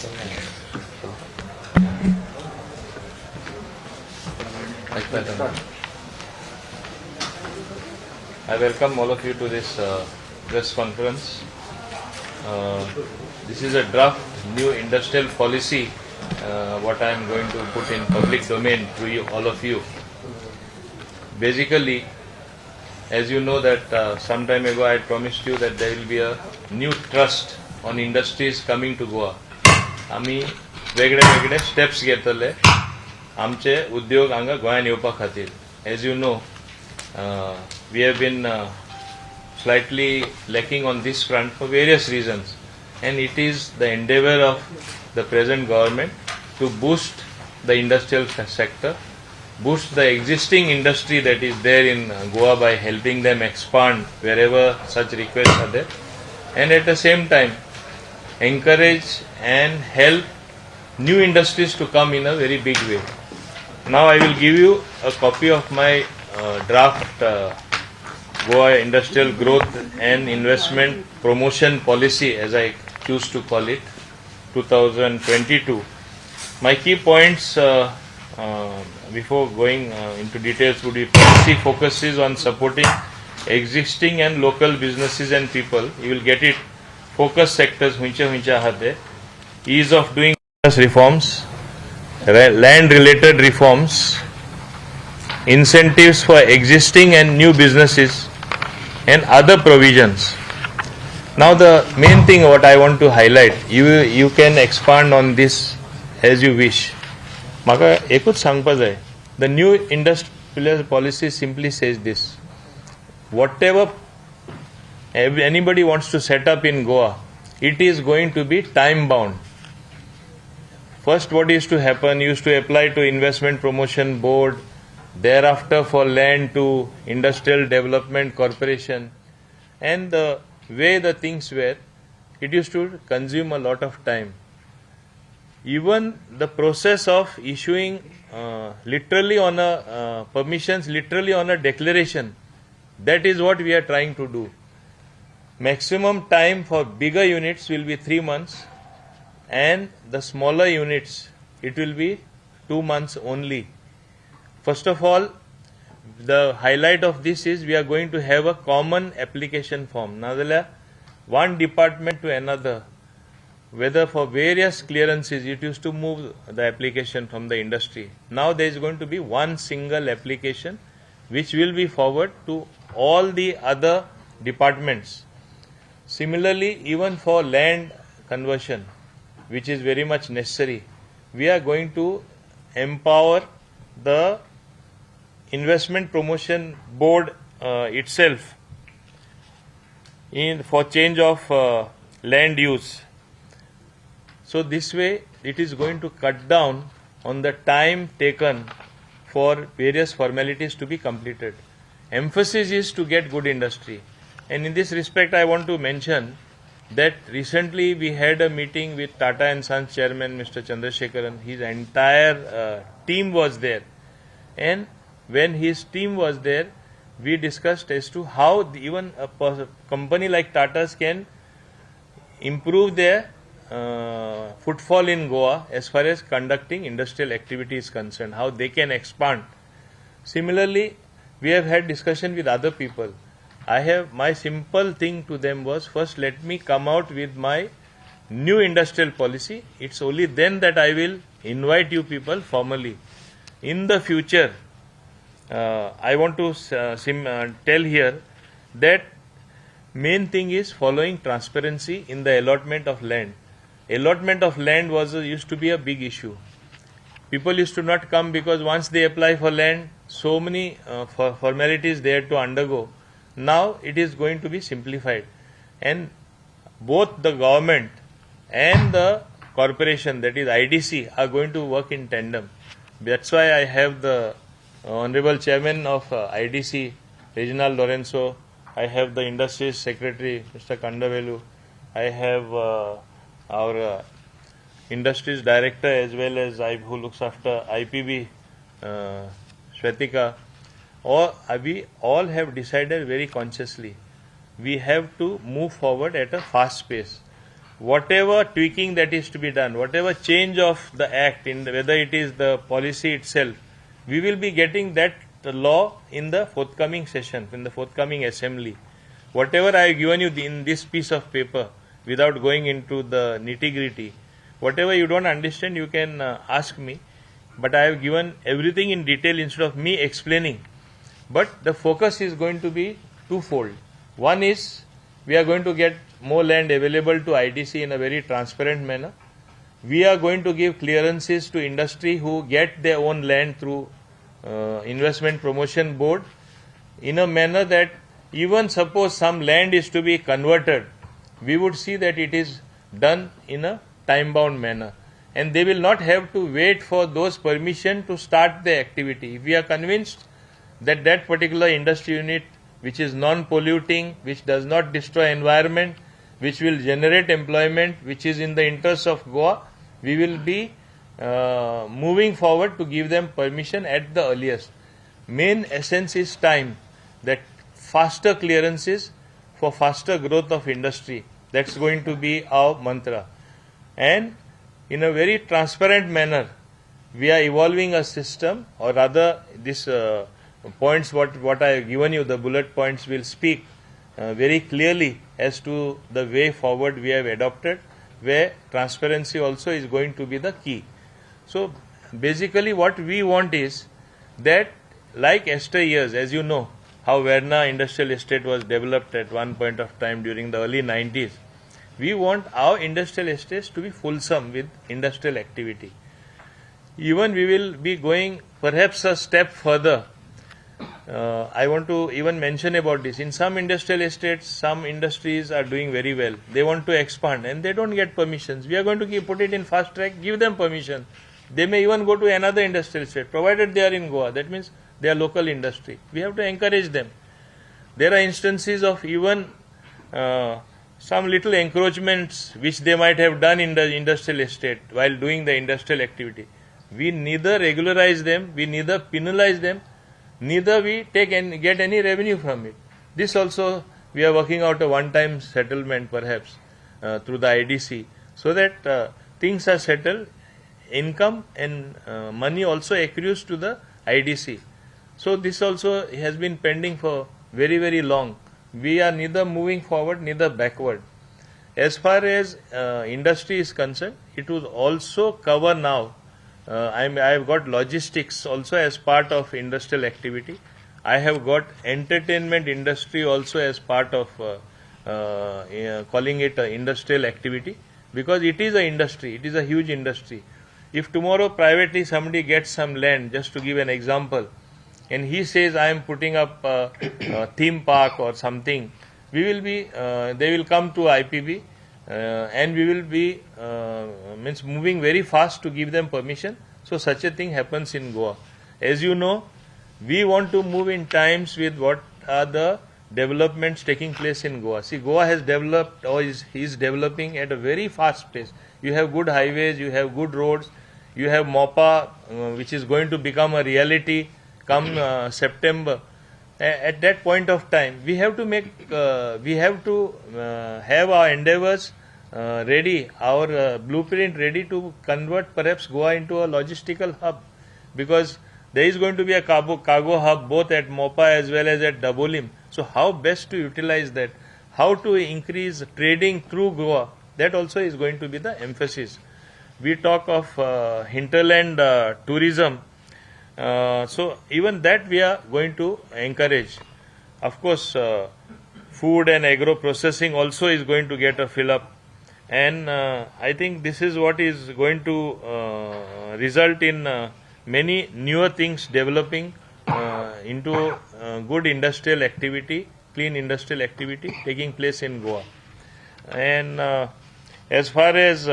I welcome all of you to this press conference. This is a draft new industrial policy, what I am going to put in public domain to you, all of you. Basically, as you know that some time ago I had promised you that there will be a new trust on industries coming to Goa. आम्ही वेगळे वेगळे steps घेतले आमचे उद्योग हांगा गोंयांत येवपा खातीर. As you know, we have been slightly lacking on this front for various reasons, and it is the endeavour of the present government to boost the industrial sector, boost the existing industry that is there in Goa by helping them expand wherever such requests are there, and at the same time encourage and help new industries to come in a very big way. Now I will give you a copy of my draft Goa Industrial Growth and Investment Promotion Policy, as I choose to call it, 2022. My key points before going into details would be: policy focuses on supporting existing and local businesses and people. You will get it. Focus sectors, ease of doing business reforms, land related reforms, incentives for existing and new businesses, and other provisions. Now the main thing what I want to highlight, you can expand on this as you wish. Maka ekut sangpa jay. The new industrial policy simply says this: whatever anybody wants to set up in Goa, it is going to be time bound. First, what used to happen, used to apply to Investment Promotion Board, thereafter for land to Industrial Development Corporation, and the way the things were, it used to consume a lot of time. Even the process of issuing literally on a permissions, literally on a declaration, that is what we are trying to do. Maximum time for bigger units will be 3 months, and the smaller units, it will be 2 months only. First of all, the highlight of this is we are going to have a common application form. Now, one department to another, whether for various clearances, it used to move the application from the industry. Now there is going to be one single application which will be forwarded to all the other departments. Similarly, even for land conversion, which is very much necessary, we are going to empower the Investment Promotion Board itself for change of land use. So this way it is going to cut down on the time taken for various formalities to be completed. Emphasis is to get good industry. And in this respect, I want to mention that recently we had a meeting with Tata and Sons Chairman Mr. Chandrasekharan. His entire team was there. And when his team was there, we discussed as to how even a company like Tata's can improve their footfall in Goa as far as conducting industrial activity is concerned, how they can expand. Similarly, we have had discussion with other people. My simple thing to them was, first let me come out with my new industrial policy. It's only then that I will invite you people formally. In the future, I want to tell here that main thing is following transparency in the allotment of land. Allotment of land used to be a big issue. People used to not come because once they apply for land, so many formalities they had to undergo. Now it is going to be simplified, and both the government and the corporation, that is IDC, are going to work in tandem. That's why I have the Honorable Chairman of IDC, Reginaldo. I have the Industries Secretary, Mr. Kandavelu. I have our Industries Director as well as who looks after IPB, Shwetika. We all have decided very consciously we have to move forward at a fast pace. whatever tweaking that is to be done, whatever change of the act, whether it is the policy itself, we will be getting that law in the forthcoming session, in the forthcoming assembly. Whatever I have given you in this piece of paper, without going into the nitty-gritty, whatever you don't understand, you can ask me. But I have given everything in detail instead of me explaining. But the focus is going to be twofold. One is we are going to get more land available to IDC in a very transparent manner. We are going to give clearances to industry who get their own land through Investment Promotion Board in a manner that even suppose some land is to be converted, we would see that it is done in a time-bound manner. And they will not have to wait for those permission to start the activity. If we are convinced that that particular industry unit which is non-polluting, which does not destroy environment, which will generate employment, which is in the interest of Goa, we will be moving forward to give them permission at the earliest. Main essence is time, that faster clearances for faster growth of industry. That's going to be our mantra. And in a very transparent manner, we are evolving a system, or rather this points what I have given you, the bullet points will speak very clearly as to the way forward we have adopted, where transparency also is going to be the key. So basically what we want is that, like yesteryears, as you know, how Verna Industrial Estate was developed at one point of time during the early 90s, we want our industrial estates to be fulsome with industrial activity. Even we will be going perhaps a step further. I want to even mention about this. In some industrial estates, some industries are doing very well. They want to expand and they don't get permissions. We are going to put it in fast track, give them permission. They may even go to another industrial estate, provided they are in Goa. That means they are local industry. We have to encourage them. There are instances of even some little encroachments which they might have done in the industrial estate while doing the industrial activity. We neither regularize them, we neither penalize them, neither we take and get any revenue from it. This also we are working out a one-time settlement perhaps through the IDC, so that things are settled, income and money also accrues to the IDC. So this also has been pending for very, very long. We are neither moving forward, neither backward. As far as industry is concerned, it will also cover now. I have got logistics also as part of industrial activity. I have got entertainment industry also as part of calling it industrial activity, because it is an industry. It is a huge industry. If tomorrow privately somebody gets some land, just to give an example, and he says I am putting up a theme park or something, we will be they will come to IPB and we will be moving very fast to give them permission. So such a thing happens in Goa. As you know, we want to move in times with what are the developments taking place in Goa. See, Goa has developed or is developing at a very fast pace. You have good highways, you have good roads, you have MOPA which is going to become a reality come September. At that point of time, we have to have our endeavors ready, our blueprint ready to convert perhaps Goa into a logistical hub, because there is going to be a cargo hub both at MOPA as well as at Dabolim. So how best to utilize that, how to increase trading through Goa, that also is going to be the emphasis. We talk of hinterland tourism. So even that we are going to encourage. Of course, food and agro processing also is going to get a fill up, and I think this is what is going to result in many newer things developing into good industrial activity, clean industrial activity taking place in Goa. And as far as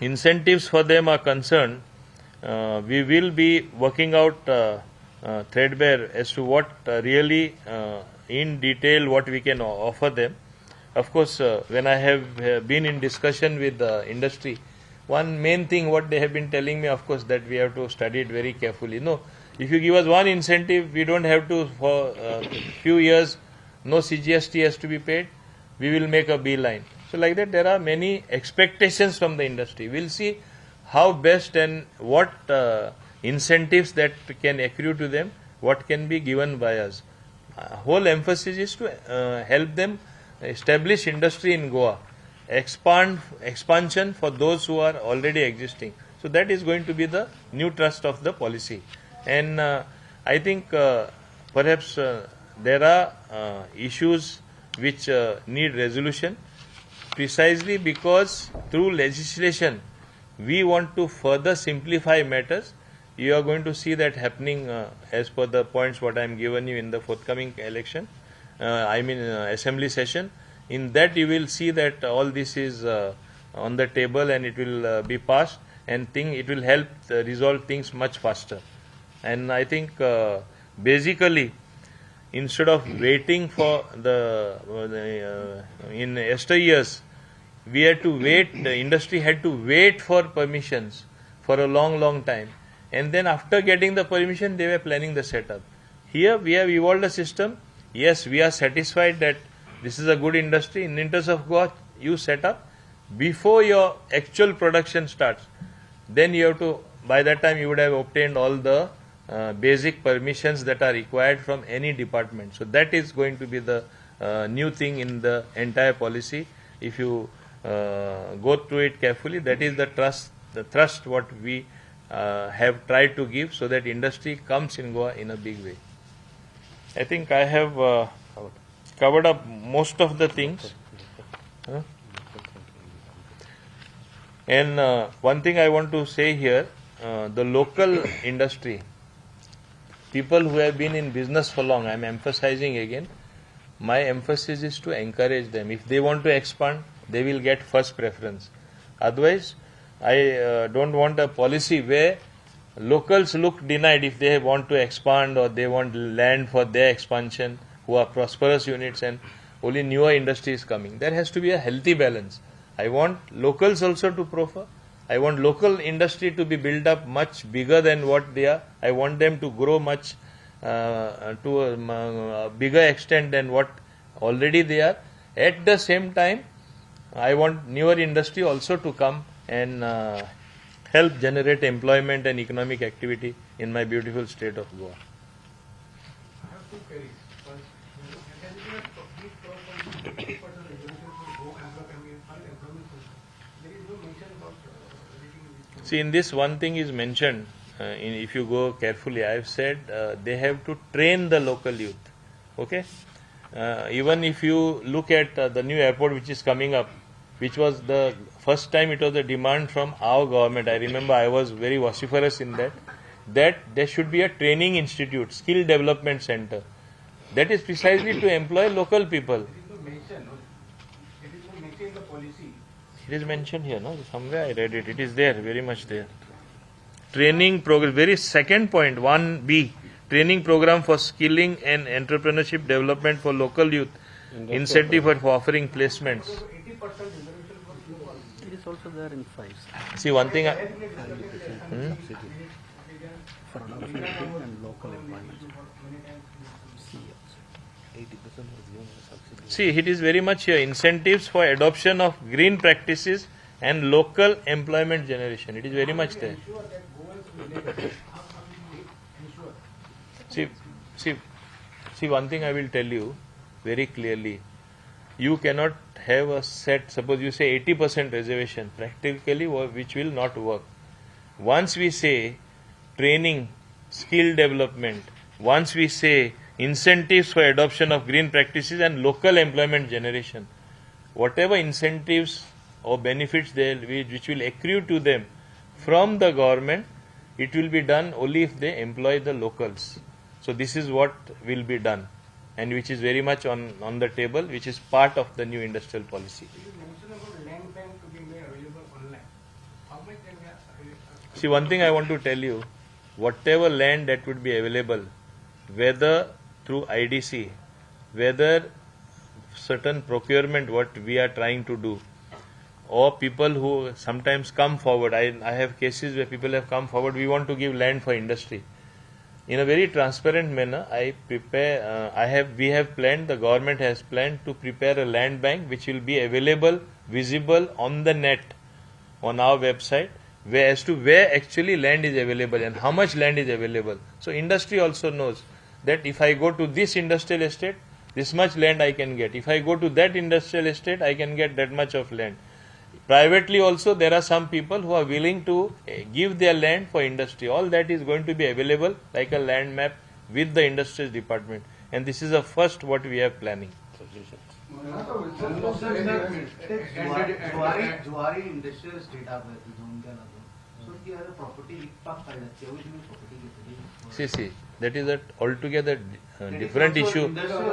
incentives for them are concerned, we will be working out threadbare as to what really in detail what we can offer them. Of course, when I have been in discussion with the industry, one main thing what they have been telling me, of course, that we have to study it very carefully. No, if you give us one incentive, we don't have to for a few years, no CGST has to be paid, we will make a beeline. So like that, there are many expectations from the industry. We'll see how best and what incentives that can accrue to them, what can be given by us. Whole emphasis is to help them establish industry in Goa, expansion for those who are already existing. So that is going to be the new thrust of the policy. And I think perhaps there are issues which need resolution, precisely because through legislation we want to further simplify matters. You are going to see that happening as per the points what I am given you in the forthcoming election, assembly session. In that you will see that all this is on the table and it will be passed, and it will help resolve things much faster. And I think basically, instead of waiting for in yesteryears, we had to wait, the industry had to wait for permissions for a long time. And then after getting the permission, they were planning the setup. Here we have evolved a system. Yes, we are satisfied that this is a good industry. In interest of Goa, you set up before your actual production starts. Then you have to, by that time you would have obtained all the basic permissions that are required from any department. So that is going to be the new thing in the entire policy. If you go through it carefully, that is the thrust what we have tried to give, so that industry comes in Goa in a big way. I think I have covered up most of the things. And one thing I want to say here, the local industry, people who have been in business for long, I am emphasizing again, my emphasis is to encourage them. If they want to expand, they will get first preference. Otherwise, I don't want a policy where locals look denied if they want to expand or they want land for their expansion, who are prosperous units, and only newer industry is coming. There has to be a healthy balance. I want locals also to proffer. I want local industry to be built up much bigger than what they are. I want them to grow much to a bigger extent than what already they are. At the same time, I want newer industry also to come and help generate employment and economic activity in my beautiful state of Goa. I have two queries. First, has it been a complete process on 50% resolution for employment fund employment fund? There is no mention about anything. See, in this one thing is mentioned, if you go carefully, I have said they have to train the local youth. Okay? Even if you look at the new airport which is coming up, which was the first time it was a demand from our government. I remember I was very vociferous in that there should be a training institute, skill development center. That is precisely to employ local people. It is not mentioned in the policy. It is mentioned here, no? Somewhere I read it. It is there, very much there. Training program, very second point, 1B. Training program for skilling and entrepreneurship development for local youth. Incentive for offering placements. So 80% reservation for local. It is also there in 5. See, one thing. For adoption and local employment. See, it is very much here. Incentives for adoption of green practices and local employment generation. It is very much there. See, one thing I will tell you very clearly. You cannot have a set, suppose you say 80% reservation, practically which will not work. Once we say training, skill development, once we say incentives for adoption of green practices and local employment generation, whatever incentives or benefits which will accrue to them from the government, it will be done only if they employ the locals. So this is what will be done, and which is very much on the table, which is part of the new industrial policy. You mentioned about land bank to be made available online. How much can we See, one thing I want to tell you, whatever land that would be available, whether through IDC, whether certain procurement what we are trying to do, or people who sometimes come forward, I have cases where people have come forward, we want to give land for industry. in a very transparent manner, we have planned, the government has planned to prepare a land bank which will be available, visible on the net, on our website, as to where actually land is available and how much land is available. So industry also knows that if I go to this industrial estate, this much land I can get. If I go to that industrial estate, I can get that much of land. Privately also, there are some people who are willing to give their land for industry. All that is going to be available like a land map with the industries department. And this is the first what we are planning. Zuari industrial state आप zone केला सो ती are property विकपाक काडला तेवूय तुम्ही property घेतली See, that is a altogether different issue.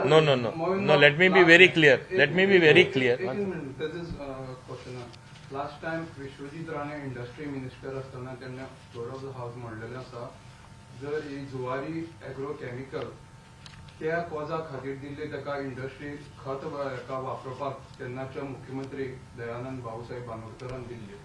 No, let me be very clear. Let me be very clear. That is question. Last time Vishwajit Rane industry minister असताना त्यांनी फ्लोर ऑफ द हाऊस म्हणलेले आसा जर ही जुवारी एग्रो केमिकल त्या कॉजा खातीर दिल्ली ताका industry खत वापरपाक तेन्नाच्या मुख्यमंत्री दयानंद भाऊसाहेब बांदोडकरान दिल्ली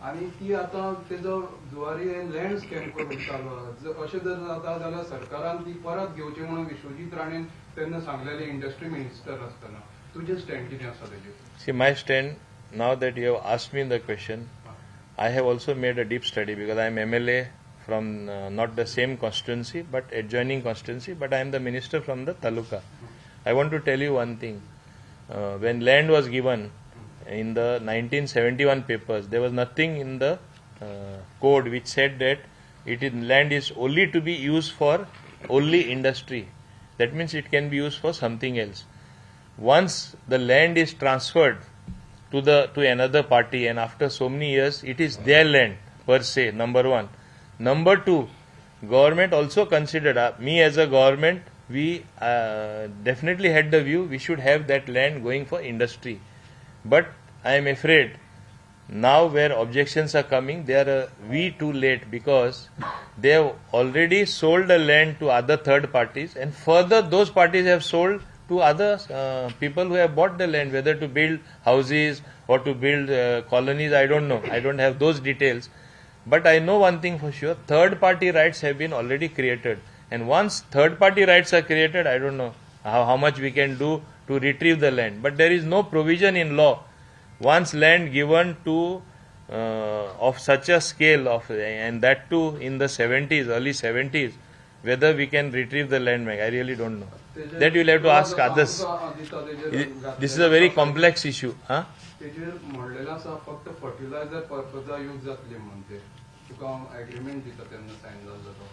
आणि ती आता तेजो जुवारी लँड स्कॅम करून चालू अशें जर जाता जाल्यार सरकारान ती परत घेवची म्हणून विश्वजीत राणेन तेन्ना सांगलेले इंडस्ट्री मिनिस्टर असताना तुजें स्टँड कितें आसा तेजेर? See, my stand, now that you have asked me the question, I have also made a deep study because I am MLA from not the same constituency but adjoining constituency, but I am the minister from the taluka. I want to tell you one thing. When land was given in the 1971 papers, there was nothing in the code which said that land is only to be used for only industry. That means it can be used for something else. Once the land is transferred to another party and after so many years, it is their land per se, number one. Number two, government also considered, me as a government, we definitely had the view we should have that land going for industry. But I am afraid now where objections are coming, they are too late because they have already sold the land to other third parties and further those parties have sold to other people who have bought the land, whether to build houses or to build colonies, I don't know. I don't have those details. But I know one thing for sure, third party rights have been already created. And once third party rights are created, I don't know how much we can do to retrieve the land. But there is no provision in law. Once land given to of such a scale and that too in the 70s, early 70s, whether we can retrieve the land bank, I really don't know. That you will have to ask others. This is a very complex issue. Huh? फक्त fertiliser पर्पजा use जातले म्हणते तुका agreement दिता तेन्ना sign जाल्लो तो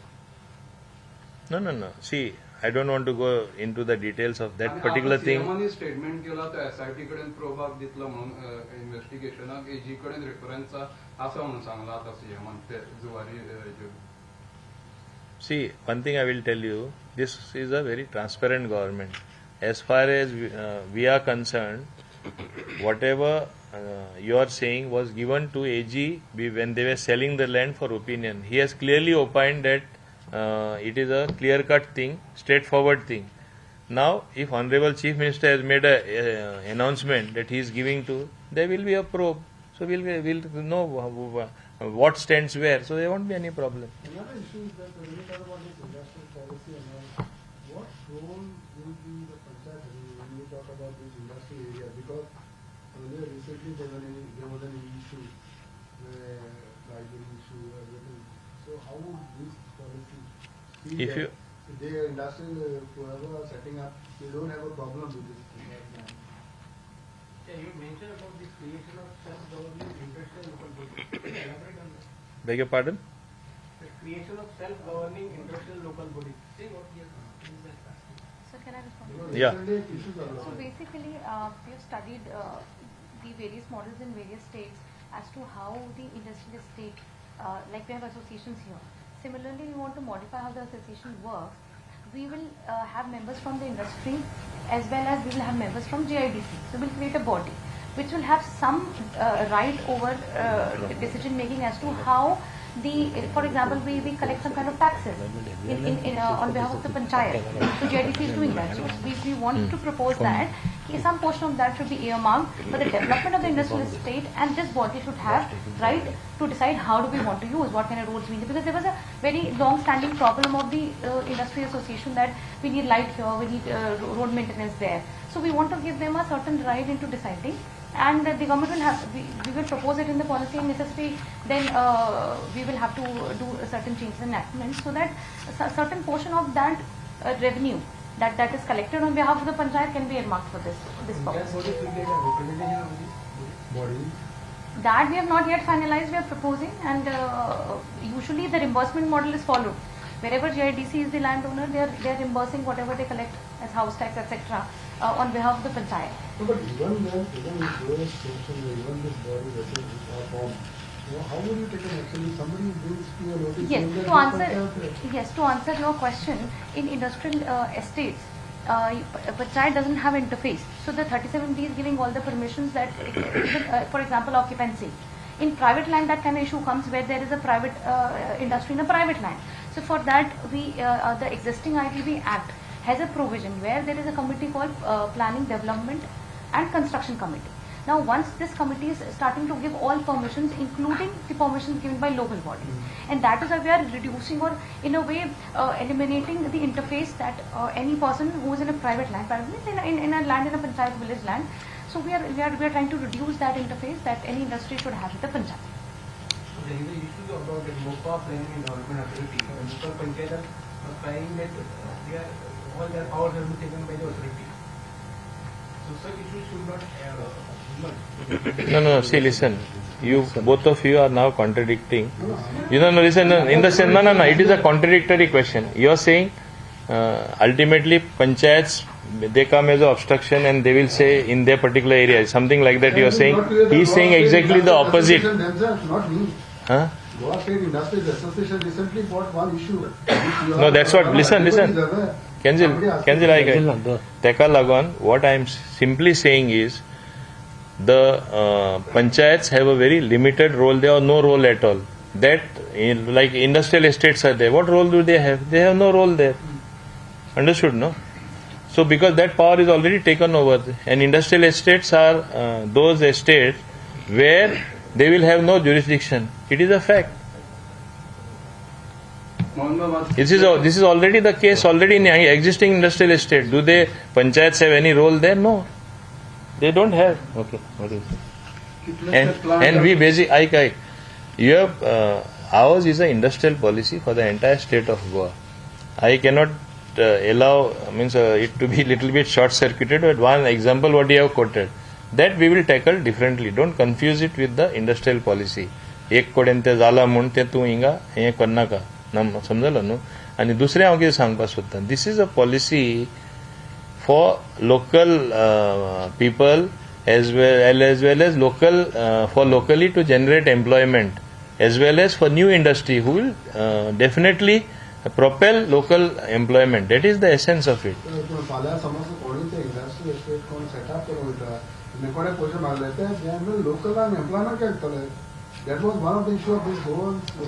No. See, I don't want to go into the details of that particular thing. Statement केला तो एसआयटी कडेन प्रोबाक दितलो म्हणून इन्व्हेस्टिगेशनाक एजी कडेन रेफरन्स आसा म्हणून सांगला आतां सीएमान ते Zuari See, one thing I will tell you, this is a very transparent government. As far as we are concerned, whatever you are saying was given to AG when they were selling the land for opinion. He has clearly opined that it is a clear-cut thing, straightforward thing. Now, if Honorable Chief Minister has made an announcement that he is giving to, there will be a probe. So we'll know what stands where. So there won't be any problem. Another issue is that when you talk about this industrial policy and all, what role will be the panchayat when you talk about this industrial area? Because earlier recently there was an issue, lighting issue, everything. So how would this policy see If that you they industrial whoever are setting up, they don't have a problem with this? Yeah, you mentioned about the creation of self-governing industrial local bodies. Elaborate on that. beg your pardon? The creation of self-governing industrial local bodies. See what we are. So can I respond? Yeah. So basically, we have studied the various models in various states as to how the industrial estate, like we have associations here. Similarly, we want to modify how the association works. We will have members from the industry as well as we will have members from GIDC. So we'll create a body which will have some right over decision making as to how for example, we collect some kind of taxes on behalf of the panchayat. So GIDC is doing that. So we want to propose that some portion of that should be earmarked for the development of the industrial estate, and this body should have right to decide how do we want to use, what kind of roads we need, because there was a very long-standing problem of the industry association that we need light here, we need road maintenance there. So we want to give them a certain right into deciding, and the government will have, we will propose it in the policy and necessary, then we will have to do certain changes in enactments so that a certain portion of that revenue that is collected on behalf of the panchayat can be earmarked for this purpose. That we have not yet finalized, we are proposing, and usually the reimbursement model is followed. Wherever GIDC is the landowner, they are reimbursing whatever they collect as house tax, etc. On behalf of the panchayat. No, but even then, even if those sections, even this body that are formed, how would you take an action if somebody brings to your notice? Yes, to answer your question, in industrial estates, panchayat doesn't have interface. So the 37B is giving all the permissions that, for example, occupancy. In private land, that kind of issue comes where there is a private industry in a private land. So for that, the existing ITB Act has a provision where there is a committee called Planning, Development and Construction Committee. Now, once this committee is starting to give all permissions, including the permissions given by local bodies, and that is why we are reducing or in a way eliminating the interface that any person who is in a private land, in a land in a panchayat village land. So we are trying to reduce that interface that any industry should have with the panchayat. There is an issue about the MOPA Planning and Development Authority. Local panchayat are trying that all their powers have been taken by the authority. So such issues should not emerge. No. See, listen. You both of you are now contradicting. Listen. In the sense, no. It is a contradictory question. You are saying ultimately panchayats, they come as an obstruction and they will say in their particular area something like that. You are saying. He is saying exactly the opposite. Not me. Huh? Goa State Industries Association recently fought one issue. No, that's what. Listen. Kenzil, Teka Lagon, what I am simply saying is the panchayats have a very limited role there or no role at all. That, like industrial estates are there, what role do they have? They have no role there. Understood, no? So because that power is already taken over, and industrial estates are those estates where they will have no jurisdiction. It is a fact. This is already the case already in existing industrial estate. Do they panchayats have any role there? No, they don't have. Okay, what is it? And we basically, you have ours is an industrial policy for the entire state of Goa. I cannot allow it to be little bit short circuited. But one example what you have quoted, that we will tackle differently. Don't confuse it with the industrial policy. एक कडेन ते जाला म्हूण ते तूं हिंगा हें करनाका समजलो न्हू आनी दुसरें हांव कितें सांगपाक सोदतां this is a policy for local people as well as local for locally to generate employment as well as for new industry who will definitely propel local employment. That is the essence of it. That was one of the issues of this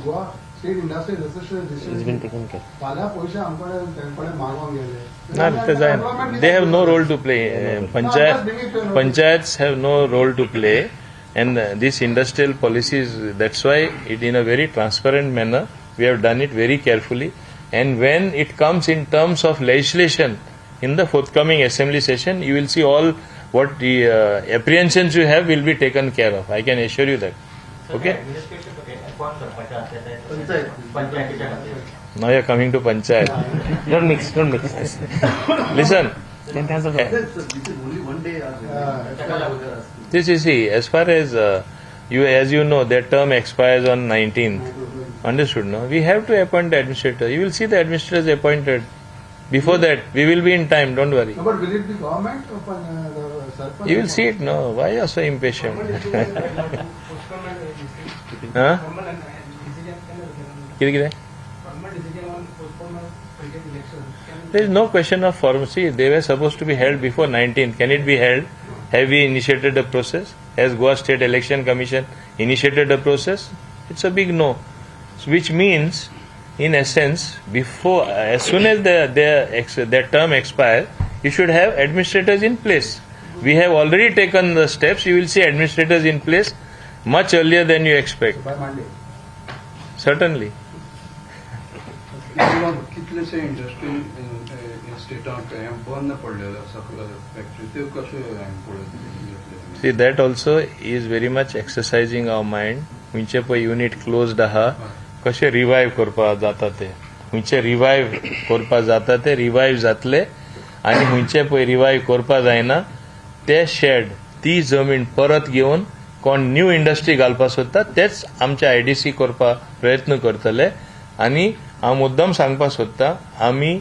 Goa State Industrial Association. It's been taken care. They have no role to play. Panchayats have no role to play, and this industrial policies. That's why it in a very transparent manner we have done it very carefully. And when it comes in terms of legislation in the forthcoming assembly session, you will see all what the apprehensions you have will be taken care of. I can assure you that. Okay? Now you are coming to panchayat. Don't mix. Listen. This you see, as far as you know, their term expires on 19th. Understood, no? We have to appoint the administrator. You will see the administrator is appointed. Before that, we will be in time, don't worry. No, but will it be government or Sarpanch? You will see it, no? Why are you so impatient? Huh? There is no question of formality. They were supposed to be held before 19th. Can it be held? Have we initiated the process? Has Goa State Election Commission initiated the process? It's a big no. Which means, in essence, before, as soon as their term expires, you should have administrators in place. We have already taken the steps. You will see administrators in place much earlier than you expect. By Monday. Certainly. कितलेशे industry स्टेटाक बंद पडलेले आसा factory त्यो कशे पळयत. See, that also is very much exercising our mind. खंयचे पळय unit closed आहा कशे रिवायव करपा जाता ते, खंयचे रिवायव करपा जाता ते रिवायव जातले, आनी खंयचे पळय रिवायव करपा जायना ते शेड ती जमीन परत घेवन कोण न्यू इंडस्ट्री घालपा सोदता तेच आमचे आयडीसी करपा प्रयत्न करतले. आनी हांव मुद्दम सांगपा सोदता आमी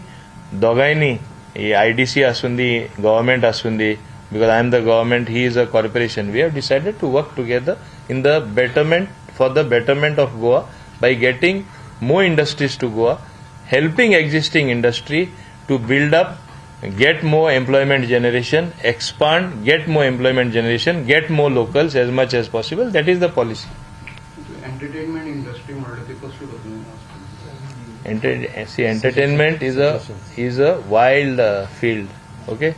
दोगांयनी आयडीसी आसून दी गव्हर्मेंट आसून दी, because I am the government, he is a corporation, we have decided to work together in the betterment, for the betterment of Goa by getting more industries to Goa, helping existing industry to build up, get more employment generation, expand, get more employment generation, get more locals as much as possible. That is the policy. Entertainment industry म्हणल्यार ती कसली See, entertainment is a wild field. Okay,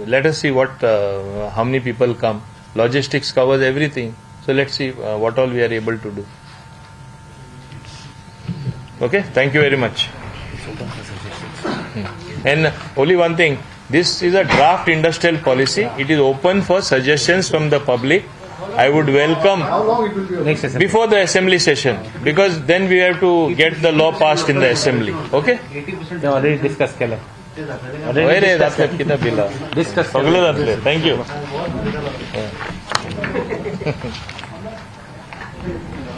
let us see what how many people come. Logistics covers everything, so let's see what all we are able to do. Okay, thank you very much. And only one thing, this is a draft industrial policy. It is open for suggestions from the public. I would welcome How long it will be open? before the assembly session, because then we have to get the law passed in the assembly. Okay? ते already discuss केलं. वय रे जातले कितें बिला discuss सगळं जातले. Thank you.